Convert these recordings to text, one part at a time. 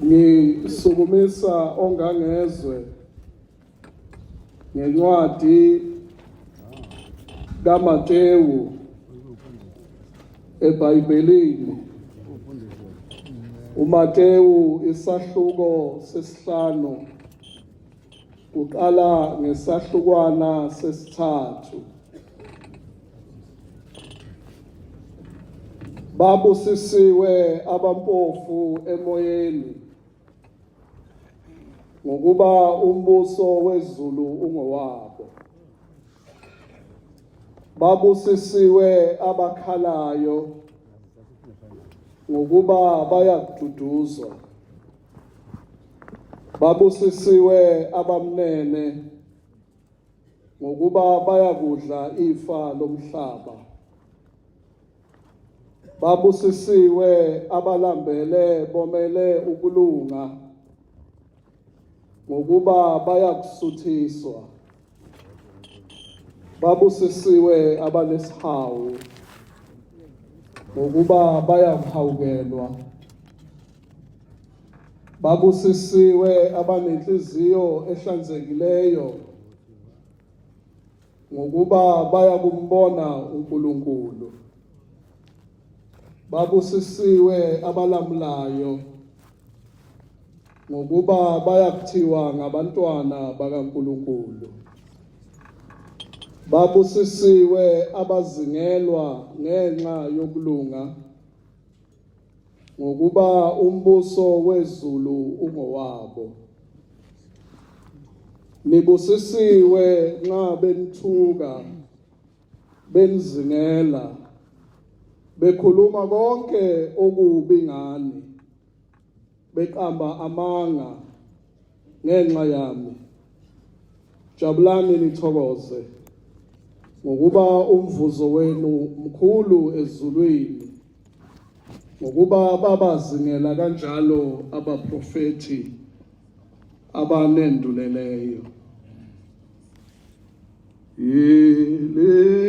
ngisukumisa ongangezwe ngencwadi kaMateyu eBhayibhelini. uMateyu isahluko sesihlanu uqala ngesahlukwana sesithathu. Babusisiwe abampofu emoyeni ngokuba umbuso wezulu ungowabo. Babusisiwe abakhalayo ngokuba bayaduduzwa. Babusisiwe abamnene ngokuba bayakudla ifa lomhlaba. Babusisiwe abalambele bomele ukulunga ngokuba bayakusuthiswa. Babusisiwe abanesihawu ngokuba bayakuhawukelwa. Babusisiwe abanenhliziyo ehlanzekileyo ngokuba bayakumbona uNkulunkulu. Babusisiwe abalamulayo ngokuba bayakuthiwa ngabantwana bakaNkulunkulu. Babusisiwe abazingelwa ngenxa yokulunga ngokuba umbuso wezulu ungowabo. Nibusisiwe nxa benithuka, benizingela, bekhuluma konke okubi ngani, beqamba amanga ngenxa yami. Jabulani nithokoze ngokuba umvuzo wenu mkhulu ezulwini, ngokuba babazingela kanjalo abaprofeti abanenduleleyo. Ilizwe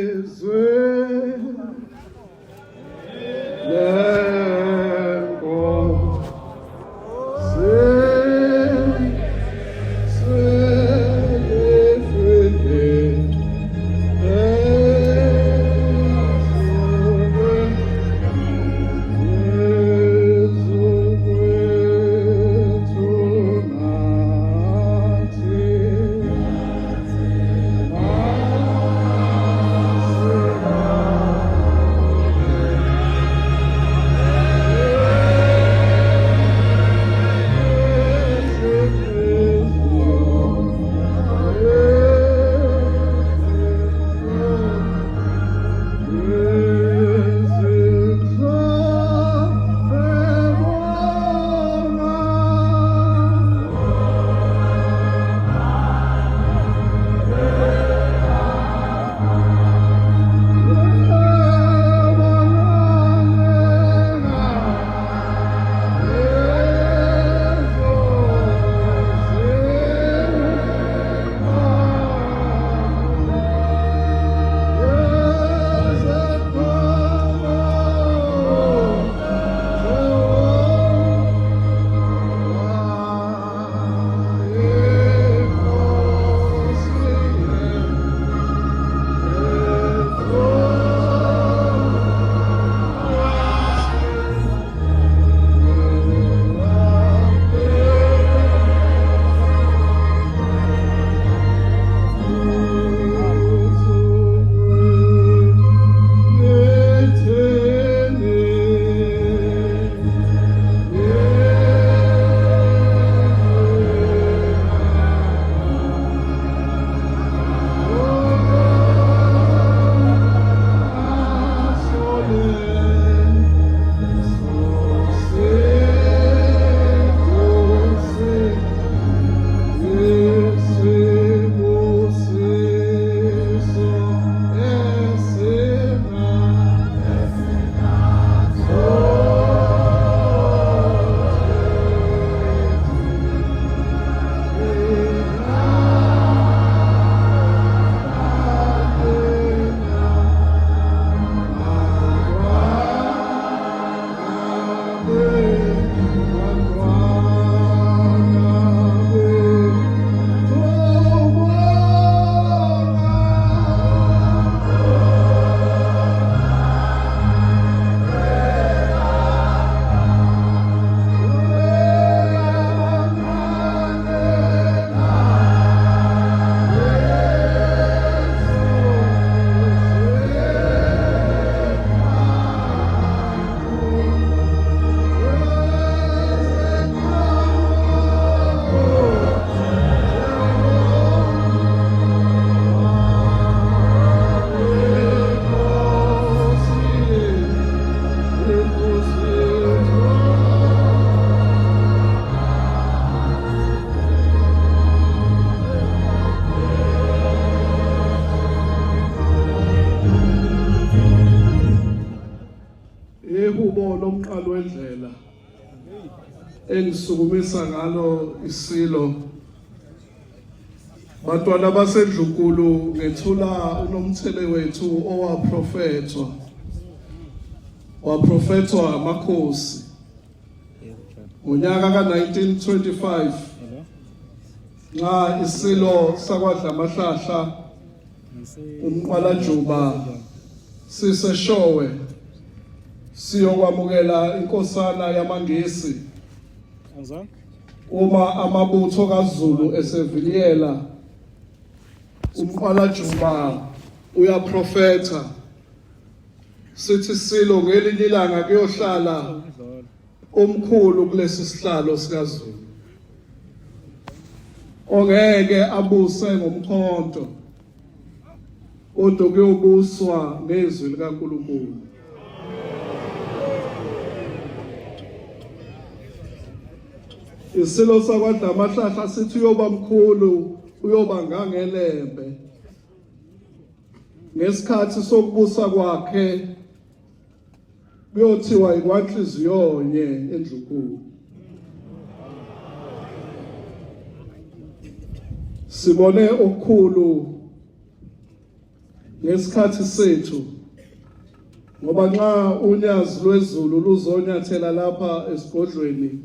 engisukumisa ngalo isilo bantwana basedlukulu ngethula unomthele wethu waprofethwa amakhosi ngonyaka ka-1925 nxa isilo sakwaDlamahlahla umqwalajuba siseshowe siyokwamukela inkosana yamaNgisi uma amabutho kaZulu eseviliyela umqwalajuba uyaprofetha sithi silo ngelinye ilanga kuyohlala omkhulu kulesi sihlalo sikaZulu ongeke abuse ngomkhonto kodwa kuyobuswa ngezwi likaNkulunkulu. Isilo sakwaDlamahlahla sithi uyoba mkhulu uyoba ngangelembe ngesikhathi sokubusa kwakhe kuyothiwa ikwanhliziyonye endlukulu. Sibone okukhulu ngesikhathi sethu ngoba nxa unyazi lwezulu luzonyathela lapha esigodlweni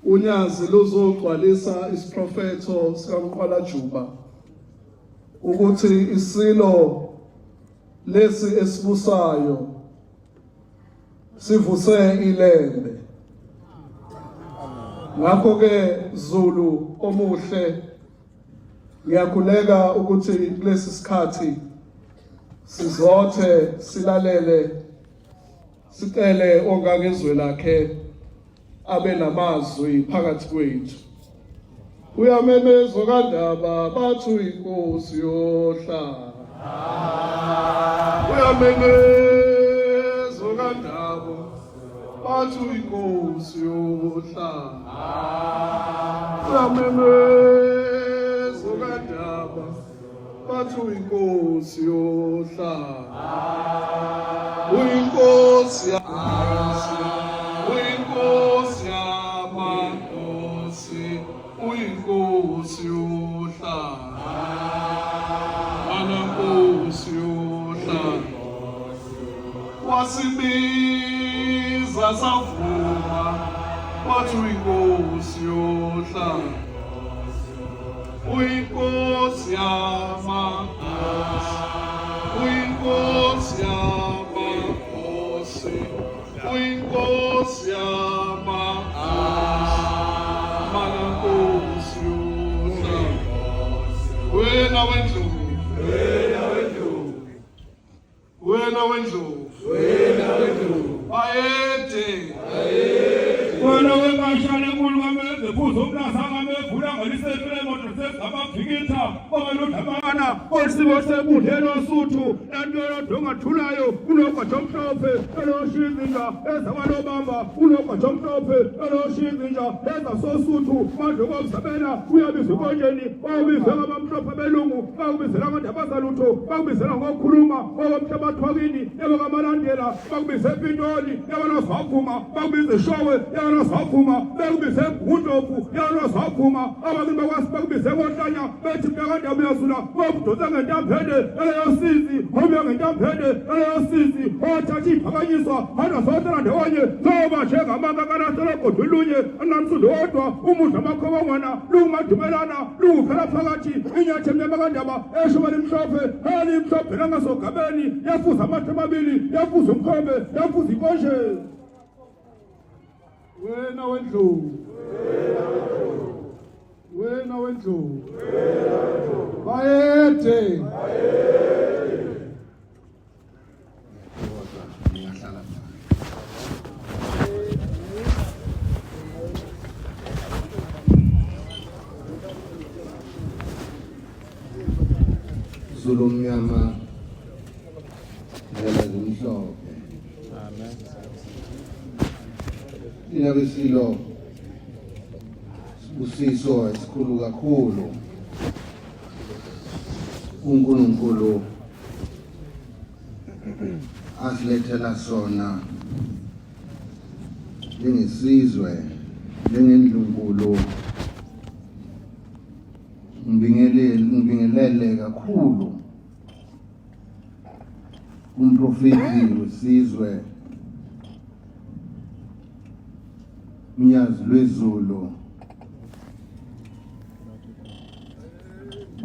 unyazi luzogcwalisa isiprofetho sikaMqwalajuba ukuthi isilo lesi esibusayo sivuse ilembe. Ngakho ke Zulu omuhle ngiyakhuleka ukuthi kulesi sikhathi sizothe silalele sicele ongangezwe lakhe abe namazwi phakathi kwethu. Uyamemezwa kaNdaba bathi inkosi yohlala. Uyamemezwa kaNdaba bathi inkosi yohlala. Uyamemezwa kaNdaba bathi inkosi yohlala. Uyinkosi uyinkosi yamakhosi uyinkosi yohlala. Anankosi yohlala wasibiza savuma wathi uyinkosi yohlala. Uyinkosi yamakhosi uyinkosi yamakhosi uyinkosi yamakhosi Anankosi yohlala. Wena wendlovu ayede wena wengashana enkulu kameze phuzo umlasa ngamevula ngalisefile moto sezabaphikitha obaludabana olisibo sebudlelo suthu lantolo dongathulayo unogwajomhlophe eloshizinja ezabalobamba unogwajomhlophe eloshizinja ezasosuthu manje komsabela uyabizwa konjeni obizwe ngabamhlophe belungu bakubizela ngandabazalutho bakubizela ngokhuluma okomhlabathwakini ebokamalandela bakubize epintoli yabanozavuma bakubize eshowe yabanozavuma bakubize ngundlovu yabanozavuma abakini bakwasi bakubize kohlanya bethi mntakandaba uyazula obudonsa ngentaphede eleyosizi obuya ngentaphede eleyosizi othatha iphakanyiswa anazotela ndewonye zoba njengamakakalaselogodulunye anamsundo wodwa umudla amakhobongwana lungumadumelana lunguphela phakathi inyathi emnyamakandaba eshobela imhlophe elimhlophe langasogabeni yafuza amathe amabili yafuza umkhombe yafuza inkonjeni. Wena wendlovu bayede Zulu mnyama ndlela zimhlophe. Amen. Thina besilo sibusiso esikhulu kakhulu uNkulunkulu asilethela sona njengesizwe njengendlunkulu ngibingelele kakhulu umprofeti wesizwe Mnyazi lwezulu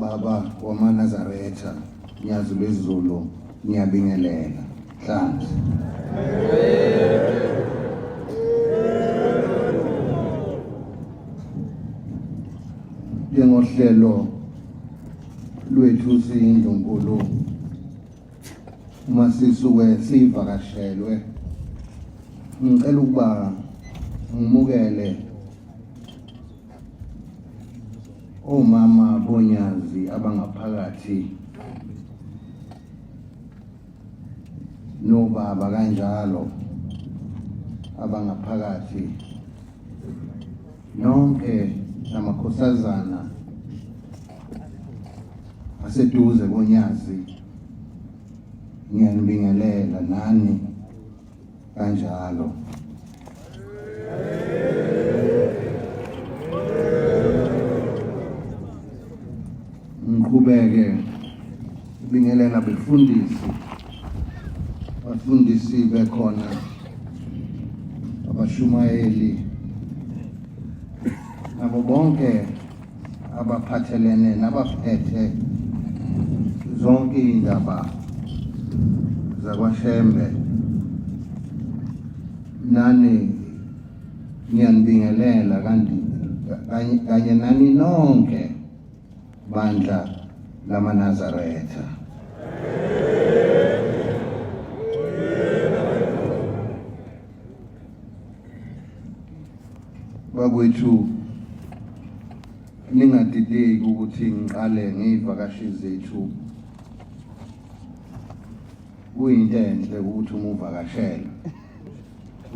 baba wamaNazaretha Mnyazi lwezulu ngiyabingelela hlanzi njengohlelo lwethu siyindlunkulu uma sisuke sivakashelwe ngicela ukuba ngimukele omama bonyazi abangaphakathi nobaba kanjalo abangaphakathi nonke namakhosazana aseduze bonyazi ngiyanibingelela nani kanjalo ngiqhubeke bingelela bafundisi bekhona abashumayeli nabo bonke abaphathelene nabaphethe zonke indaba zakwaShembe nani ngiyanibingelela kanye nani nonke bandla lamaNazaretha bakwethu ningadideki ukuthi ngiqale ngezivakashi zethu kuyinto enhle ukuthi uma uvakashela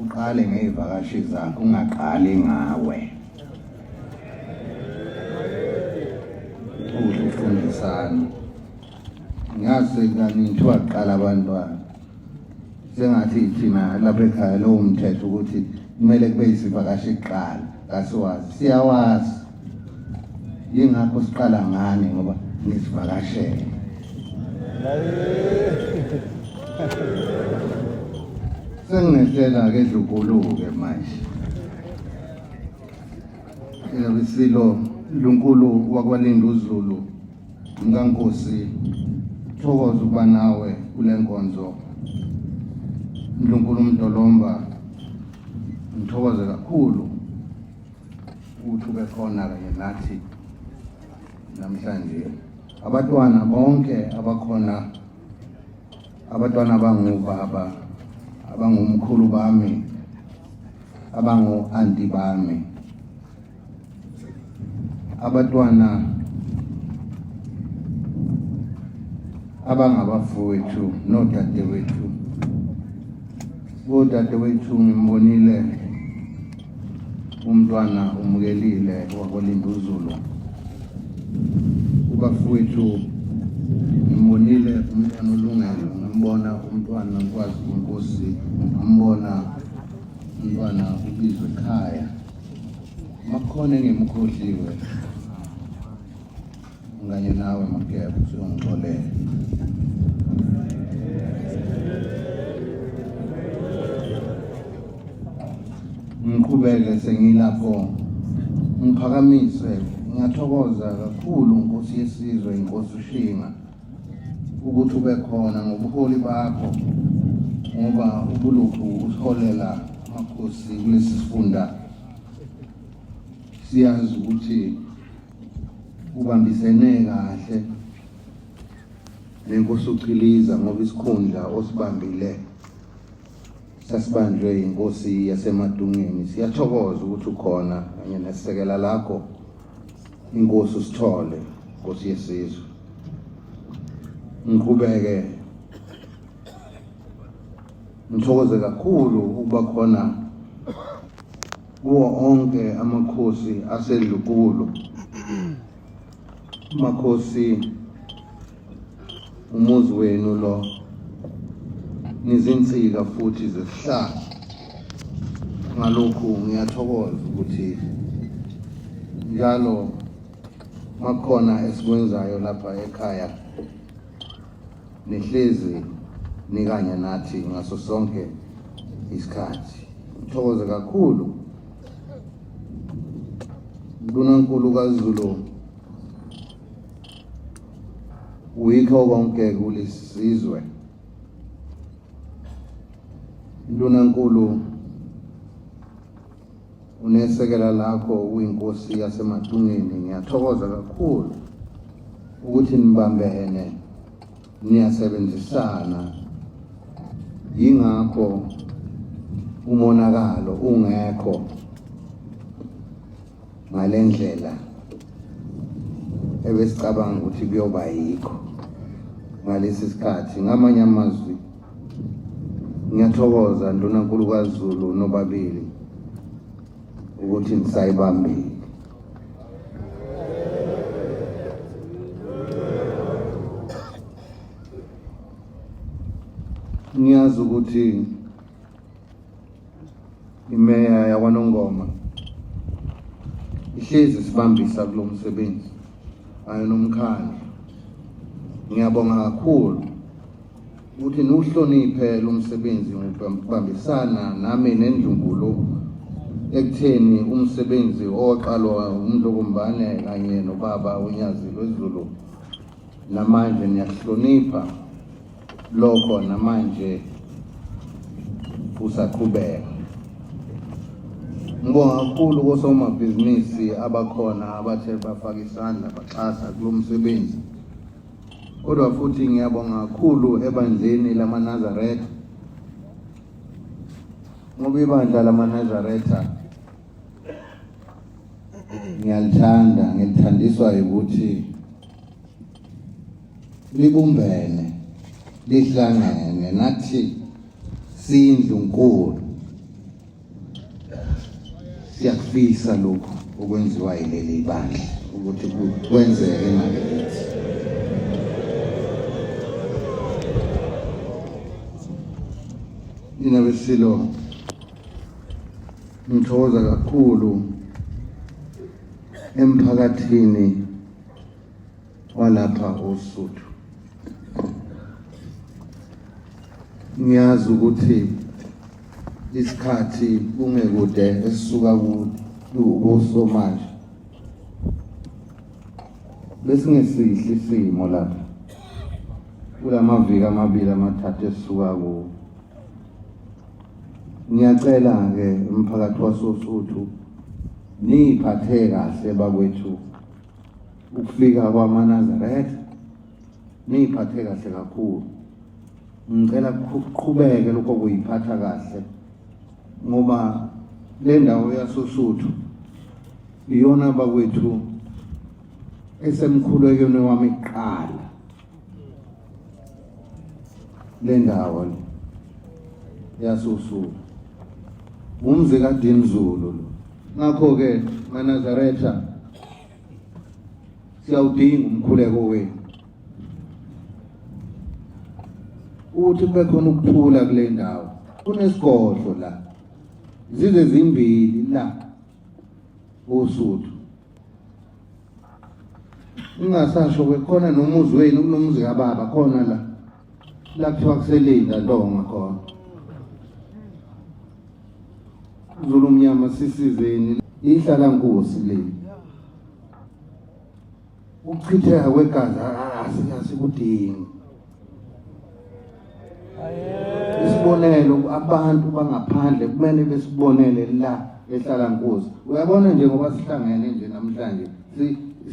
uqale ngezivakashi zakho ungaqali ngawe ukufundisana ngase ngani nithiwa qala abantwana sengathi thina lapha ekhaya lo umthetho ukuthi kumele kube isivakashi kuqala kasiwazi siyawazi yingakho siqala ngani ngoba nisivakashele sengihlela ke dlukuluke manje isilo uNkulunkulu wakwalinda uZulu ngankosi thokoza ukuba nawe kule nkonzo uNkulunkulu umdolomba ngithokoze kakhulu ukuthi ube khona kanye nathi namhlanje abantwana bonke abakhona abantwana abangubaba abangumkhulu bami abangu-anti bami abantwana abangabafowethu nodadewethu odadewethu ngimbonile umntwana umukelile wakwalinda uZulu ubafowethu ngimbonile umntwana olungele ngimbona umntwana nkwazi inkosi ngimbona umntwana ubizwe ekhaya makhona engimkhohliwe nganye nawe Makeba usongixolele ngiqhubeke sengilapho ngiphakamise ngiyathokoza kakhulu Nkosi yesizwe inkosi uShinga ukuthi ube khona ngobuholi bakho ngoba ubulukhu usiholela amakhosi kulesi sifunda siyazi ukuthi ubambisene kahle nenkosi uChiliza ngoba isikhundla osibambile sasibanjwe inkosi yaseMadungeni siyathokoza ukuthi ukhona kanye nesekela lakho inkosi uSithole inkosi yesizwe ngiqhubeke ngithokoze kakhulu ukuba khona kuwo onke amakhosi asedlukulu makhosi umuzi wenu lo nizinsika futhi zesihlalo ngalokhu ngiyathokoza ukuthi njalo makhona esikwenzayo lapha ekhaya nihlezi nikanye nathi ngaso sonke isikhathi. Ngithokoza kakhulu uNkulunkulu kaZulu uyikho konke kulisizwe. uNkulunkulu unesekela lakho uyinkosi yaseMatungeni. Ngiyathokoza kakhulu ukuthi nibambene niyasebenzisana, yingakho umonakalo ungekho ngalendlela ebesicabanga ukuthi kuyoba yikho ngalesi sikhathi. Ngamanye amazwi ngiyathokoza uNkulunkulu kaZulu nobabili ukuthi nisayibambile. Ngiyazi ukuthi imeya yakwaNongoma ihlezi sibambisa kulo msebenzi ayo nomkhandlu. Ngiyabonga kakhulu ukuthi niwuhloniphe lo msebenzi ngokubambisana nami neNdlunkulu ekutheni umsebenzi oqalwa uMdlokombane kanye nobaba uNyazi lwesiZulu namanje niyahlonipha lokho, namanje usaqhubeka. Ngibonga kakhulu kosomabhizinisi abakhona abathe bafaka isandla baxhasa kulo msebenzi. Kodwa futhi ngiyabonga kakhulu ebandleni lamaNazaretha, ngoba ibandla lamaNazaretha ngiyalithanda, ngilithandiswa ukuthi libumbene, lihlangene nathi siyindlunkulu. Siyakufisa lokhu okwenziwa yileli bandla ukuthi kwenzeke ngakithi. Nina besilo ngithokoza kakhulu emphakathini walapha uSuthu. Ngiyazi ukuthi isikhathi kungekude esisuka kuso manje besingesihle isimo lapha kulamaviki amabili amathathu esisuka kuwo. Ngiyacela ke umphakathi wasoSuthu niphathe kahle bakwethu ukufika kwamaNazaretha, niphathe kahle kakhulu. Ngicela kuqhubeke lokho kuyiphatha kahle, ngoba le ndawo yasoSuthu iyona bakwethu esemkhulekweni wami kuqala. Le ndawo yasoSuthu umzi kaDinizulu lo. Ngakho ke maNazaretha siyawudinga umkhuleko wenu ukuthi kube khona ukuthula kule ndawo. Kunesigodlo la, zize zimbili la oSuthu. Ungasasho bekhona nomuzi wenu kunomuzi kababa khona la kuthiwa kuselinda Ndonga khona. Zulu mnyama sisizeni ihlala nkosi le. Ukuchitheka kwegazi asikudingi. Isibonelo abantu bangaphandle kumele besibonele la ehlala nkosi. Uyabona nje ngoba sihlangene nje namhlanje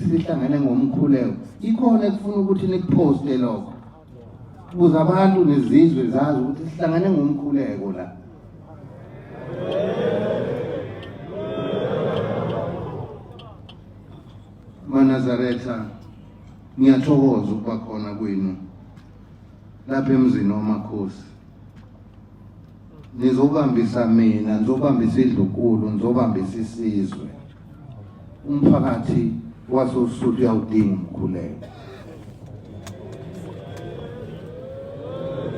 sihlangene ngomkhuleko. Ikhona ekufuna ukuthi nikuposte lokho ukuze abantu nezizwe zazi ukuthi sihlangene ngomkhuleko la. maNazaretha ngiyathokoza ukuba khona kwenu lapha emzini wamakhosi. Nizobambisa mina, nizobambisa iNdlunkulu, nizobambisa isizwe. Umphakathi wasoSuthu uyawudinga umkhuleko.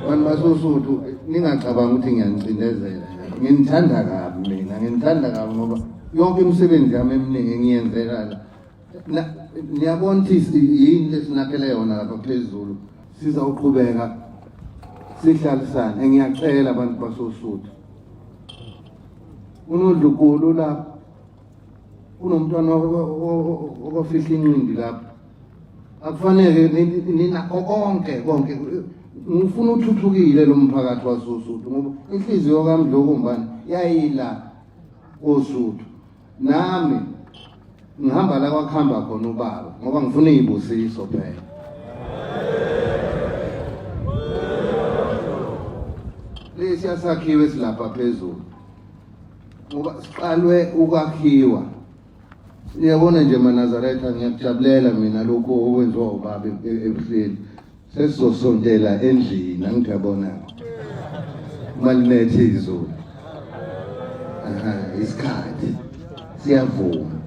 Abantu basoSuthu ningacabanga ukuthi ngiyanicindezela. Ngithanda kabi mina, ngithanda kabi ngoba yonke imisebenzi yami eminingi engiyenzela la. Niyabona ukuthi yini lesinaphele yona lapha phezulu. Sizawuqhubeka sihlalisane. Ngiyacela abantu basoSuthu. Unodlukulu lapha. Unomntwana okufihla inqindi lapha. Akufanele nina konke ngifuna uthuthukile lo mphakathi wasoSuthu ngoba inhliziyo kaMdlovumbane yayila oSuthu. Nami ngihamba la kwakhamba khona ubaba ngoba ngifuna izibusiso phela. Lesi yasakhiwe silapha phezulu ngoba siqalwe ukwakhiwa. Niyabona nje maNazaretha, ngiyakujabulela mina lokho okwenziwa ubaba ebuhleli. Sesizosondela endlini, angiyabona malinethe izulu. Isikhathi siyavuma.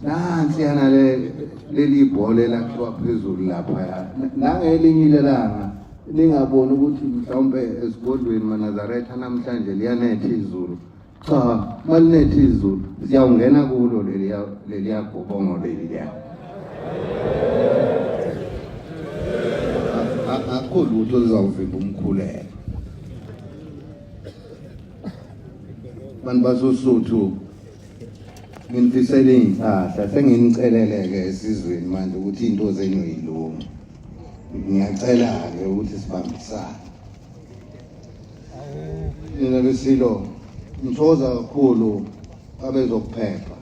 Nansi yana leli ibhola elakhiwa phezulu lapha. Nangelinye ilanga ningaboni ukuthi mhlawumbe esigodlweni maNazaretha namhlanje liyanetha izulu. Cha, malinethe izulu siyawungena kulo leliya gobongo leliya. Akho lutho lizawuvimba umkhuleko. Bantu basoSuthu, ngimfisele iy'hlahla senginiceleleke esizweni manje ukuthi into zenu yilungu. Ngiyacela-ke ukuthi sibambisane. Nina besilo ngithokoza kakhulu abezokuphepha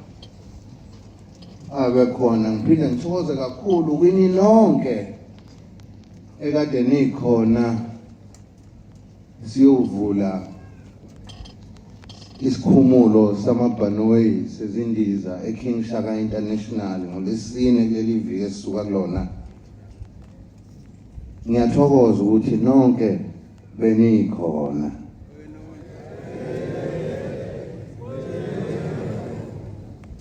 abekhona. Ngiphinde ngithokoze kakhulu kwini nonke ekade nikhona siyovula isikhumulo samabhanoyi sezindiza eKing Shaka International ngoLwesine kuleli viki esisuka kulona. Ngiyathokoza ukuthi nonke benikhona.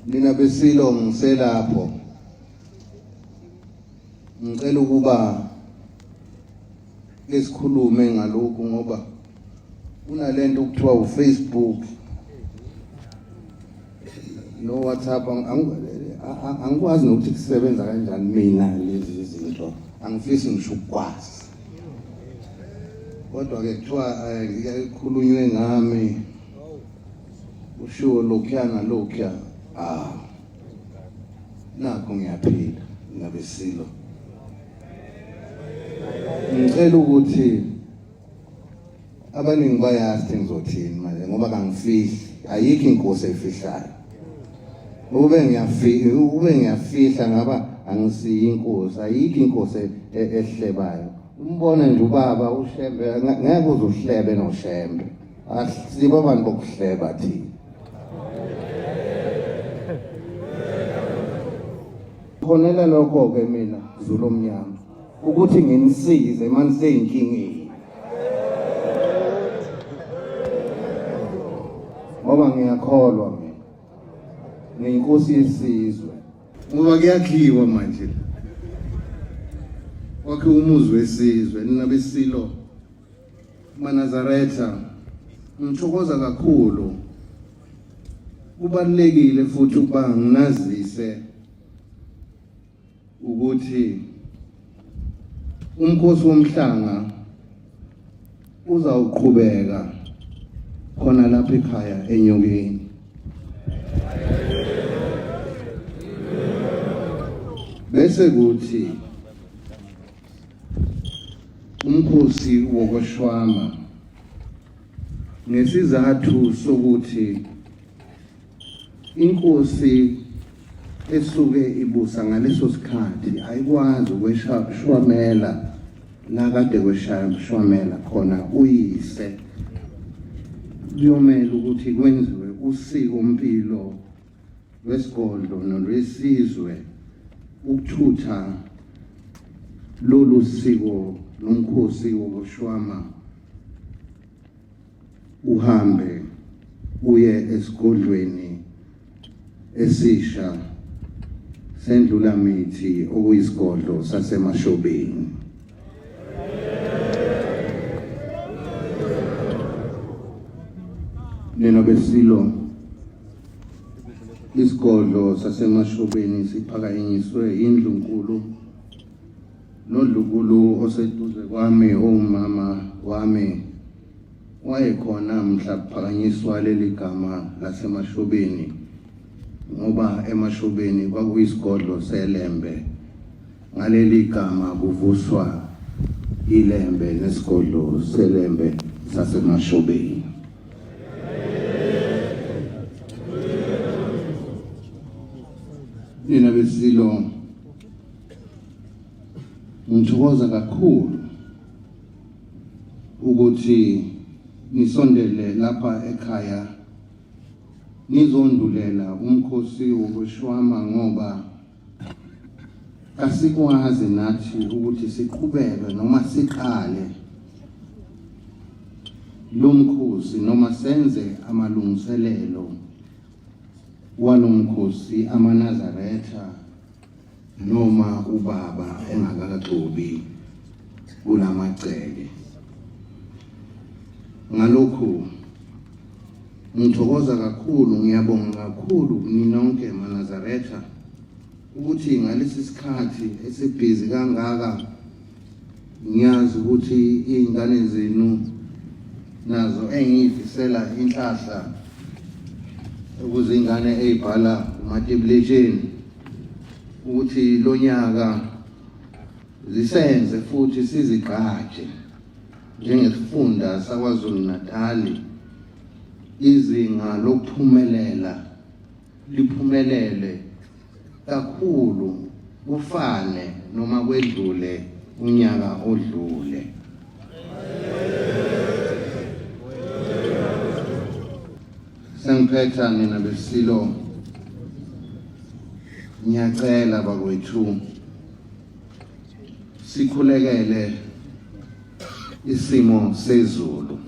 Nina besilo ngiselapho. Ngicela ukuba lesikhulume ngalokhu ngoba kunalento okuthiwa uFacebook no WhatsApp. Angikwazi nokuthi kusebenza kanjani mina lezi zinto. Angifisi ngisho ukwazi. Kodwa ke kuthiwa kukhulunywe ngami. Ushiwo lokhuya nalokhuya. Nakho ngiyaphila ngabesilo. Ngicela ukuthi abaningi bayazi ngizothini manje ngoba kangifihli. Ayikho inkosi efihlayo. Ube ngiyafihla ngaba angisiyi inkosi. Ayikho inkosi ehlebayo. Umbone nje ubaba uShembe ngeke uze uhlebe noShembe. Asibo abantu bokuhleba thina. Khonela lokho ke mina Zulu omnyama ukuthi nginisize manje seyinkingeni. Ngoba ngiyakholwa mina ngiyinkosi yesizwe ngoba kuyakhiwa manje. Wakhe umuzi wesizwe nina besilo maNazaretha. Ngithokoza kakhulu. Kubalekile futhi ukuba nginazise ukuthi umkhosi womhlanga uzawuqhubeka khona lapha ekhaya eNyokeni. Bese kuthi umkhosi wokushwama ngesizathu sokuthi inkosi esuke ibusa ngaleso sikhathi ayikwazi ukweshwamela la kade kweshwamela khona uyise. Kuyomela ukuthi kwenziwe usiko mpilo lwesigodlo nolwesizwe ukuthutha lolu siko nomkhosi wokushwama uhambe uye esigodlweni esisha seNdlulamithi okuyisigodlo saseMashobeni. Nina besilo isigodlo sasemashobeni siphakanyiswe indlu nkulu nodlukulu oseduze kwami umama wami wayekhona mhla kuphakanyiswa leli gama lasemashobeni ngoba emashobeni kwakuyisigodlo selembe ngaleli gama kuvuswa ilembe nesigodlo selembe sasemashobeni. Nina besilo ngithokoza kakhulu ukuthi nisondele lapha ekhaya nizondulela umkhosi wokushwama ngoba asikwazi nathi ukuthi siqhubeke noma siqale lo mkhosi noma senze amalungiselelo walomkhosi amaNazaretha noma ubaba engakagcobi kulamacele. Ngalokho ngithokoza kakhulu, ngiyabonga kakhulu ninonke amaNazaretha ukuthi ngalesi sikhathi esibhizi kangaka ngiyazi ukuthi izingane zenu nazo engiyifisela inhlahla ukuze ingane ezibhala umatebulesheni ukuthi lo nyaka zisenze futhi sizigqaje njengesifunda saKwaZulu Natali izinga lokuphumelela liphumelele kakhulu kufane noma kwedlule unyaka odlule. Sengiphetha nina besilo ngiyacela bakwethu sikhulekele isimo sezulu.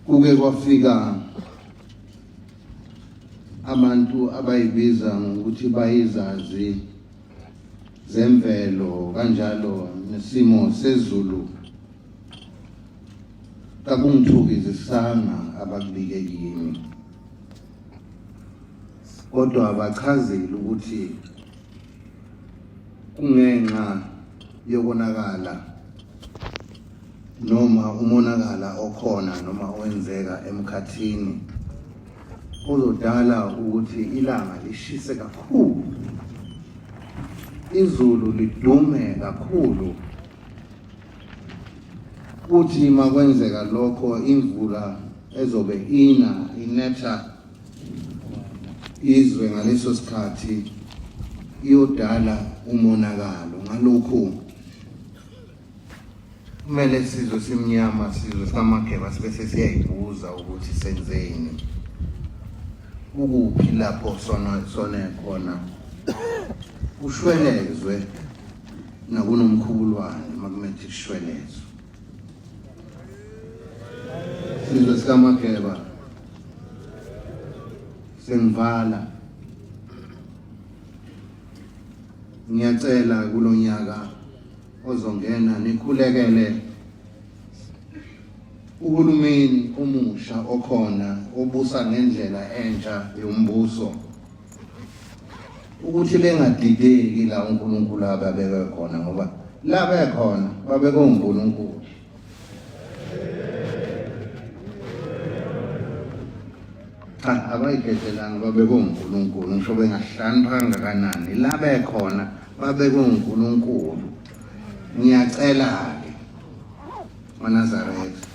Kuke kwafika abantu abayibiza ngokuthi bayizazi zemvelo kanjalo nesimo sezulu akungithukisanga abakubike kimi, kodwa abachazile ukuthi kungenxa yokonakala noma umonakala okhona noma owenzeka emkhathini uzodala ukuthi ilanga lishise kakhulu, izulu lidume kakhulu, kuthi makwenzeka lokho imvula ezobe inetha izwe ngaleso sikhathi iyodala umonakalo. Ngalokho kumele sizwe simnyama, sizwe samaGeba sibe siyayibuza ukuthi senzeni, ukuphi lapho sona khona ushwelezwe nakunomkhubulwane makumethi kushwelezwe. Sizwe samaGeba sengivala, ngiyacela kulonyaka ozongena nikhulekele uhulumeni omusha okhona obusa ngendlela entsha yombuso ukuthi bengadideki la uNkulunkulu ababeke khona, ngoba la bekhona babeke uNkulunkulu. Cha, abayikhethelanga babeke uNkulunkulu, ngisho bengahlaniphanga kanani la bekhona babeke uNkulunkulu. Ngiyacela-ke maNazaretha,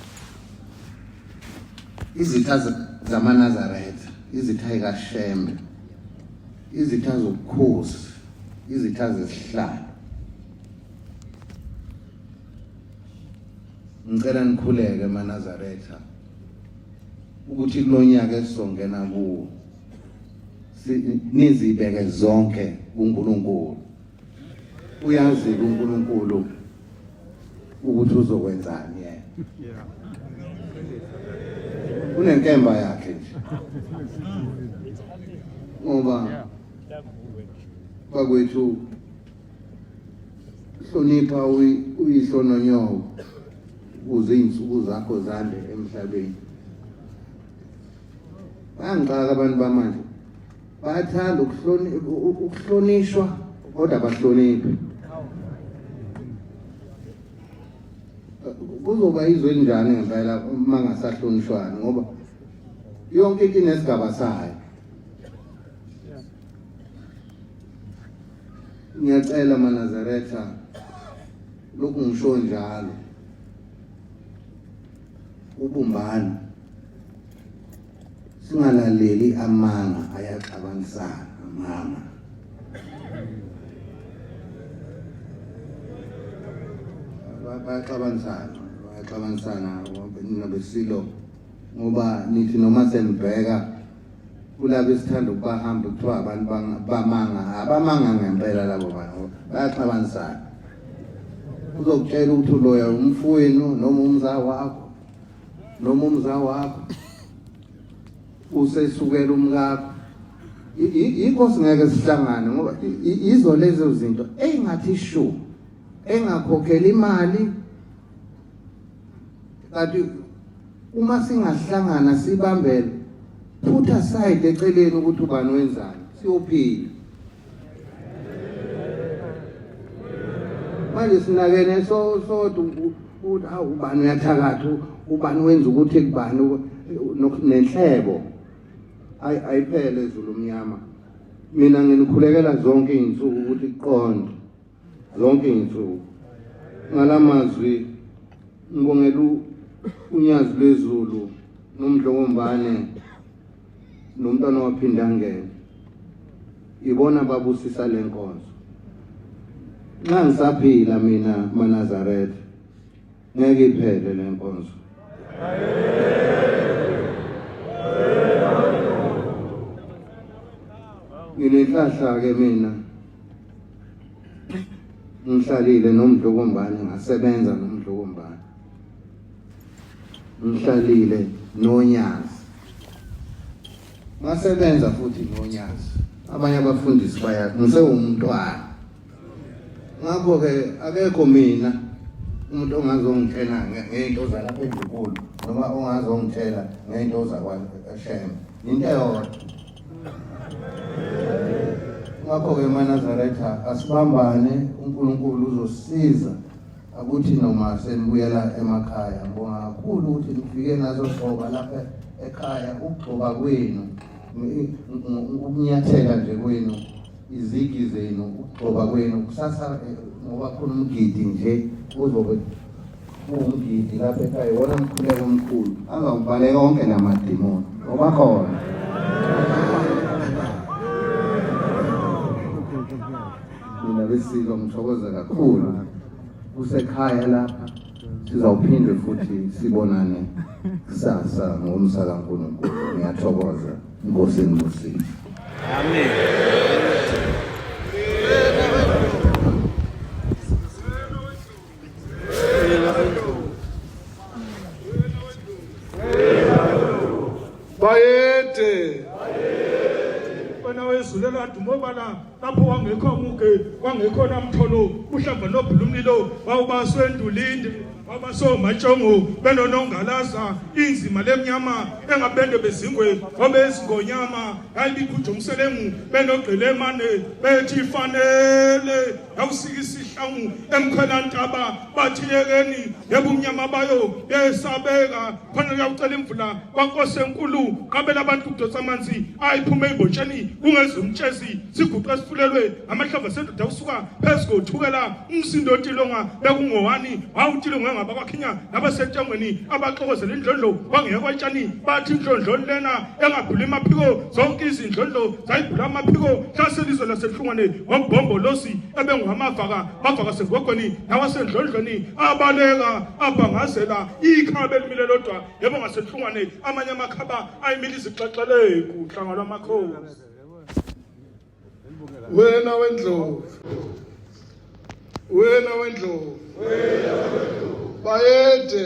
izitha zamaNazaretha, izitha zikaShembe, izitha zobukhosi, izitha zesihlalo, ngicela nikhuleke maNazaretha ukuthi kulonyaka esizongena kuwo nizibeke zonke kuNkulunkulu. Uyazi uNkulunkulu ukuthi uzokwenzani yena. Unenkemba yakhe nje. Ngoba bakwethu hlonipha uyihlononyoka uze insuku zakho zande emhlabeni. Bangixaka abantu bamanje. Bayathanda ukuhlonishwa kodwa bahloniphe. Kuzoba izwe njani ngempela uma ngasahlonishwana ngoba yonke into inesigaba sayo. Ngiyacela maNazaretha lokhu ngisho njalo. Ubumbano. Singalaleli amanga ayaxabanisana amanga. Bayaxabanisana nabesilo ngoba nithi noma senibheka kulabo esithanda ukubahamba kuthiwa abantu bamanga abamanga ngempela labo bantu bayaxabanisana. Uzokutshela ukuthi uloya umfowenu noma umza wakho usesukela umkakho. Yikho singeke sihlangane ngoba izo lezo zinto engathi shu engakhokhela imali. Kanti uma singahlangana sibambele put aside eceleni ukuthi ubani wenzani siyophila. Manje sinakene sodwa ukuthi ubani uyathakatha ubani wenza ukuthi kubani nenhlebo ayiphele ezulu umnyama. Mina nginikhulekela zonke izinsuku ukuthi iqonde zonke izinsuku ngalamazwi ngibongela unyazi lwezulu nomdlokombane nomntwana waphinda ngene ibona babusisa lenkonzo. Nxa ngisaphila mina maNazaretha ngeke iphele lenkonzo. Nginenhlahla ke mina ngihlalile nomdlokombane ngasebenza nomdlokombane. Ngihlalile noNyazi. Ngasebenza futhi noNyazi. Abanye abafundisi bayathi ngisewumntwana. Ngakho ke akekho mina umuntu ongazongitshela ngento zalapha enkulu noma ongazongitshela ngento zakwaShem. Into eyodwa. Ngakho ke maNazaretha asibambane uNkulunkulu uzosisiza ukuthi noma senibuyela emakhaya. Ngibonga kakhulu ukuthi nifike nazo soba lapha ekhaya ukugcoba kwenu ukunyathela nje kwenu izigi zenu ukugcoba kwenu kusasa ngoba khona umgidi nje uzobe umgidi lapha ekhaya wona mkhuleko omkhulu angawubaleka konke namadimoni ngoba khona. Mina besilo ngithokoza kakhulu kusekhaya lapha sizawuphinde futhi sibonane kusasa ngomsa kaNkulunkulu. Ngiyathokoza Nkosi ngosini. Amen. Bayede wena wezulela dumobala lapho wangekho muke wangekho namtholo uhlamba nobhula umlilo wawubaswendulinde wabasomatsongo benonongalaza inzima lemnyama engabende bezingwe wabezingonyama ayibikhujo umselemu benogqilemane bethi fanele awusikisa ihlangu emkhwelantaba bathi yekeni yebumnyama bayo besabeka khona uyacela imvula kwaNkosi enkulu qabela abantu kudosa amanzi ayiphume ibotsheni kungeze umtshezi siguqe sifulelwe amahlobo sendoda usuka phezulu thukela umsindo otilonga bekungowani awutilonga ngabakwaKhinya nabasetengweni abaxokozela indlondlo wangekotshani bathi indlondlo lena engaphula amaphiko zonke izindlondlo zayibhula amaphiko hlaselizwe lasehlungwane ngombhombolosi ebenguamavaka bavaka sengogweni nawasendlondlweni abaleka abhangazela ikhaba elimile lodwa yebo ngasehlungwane amanye amakhaba ayimile izixexele kuhlanga lwamakhosi. wena wendlovu Bayede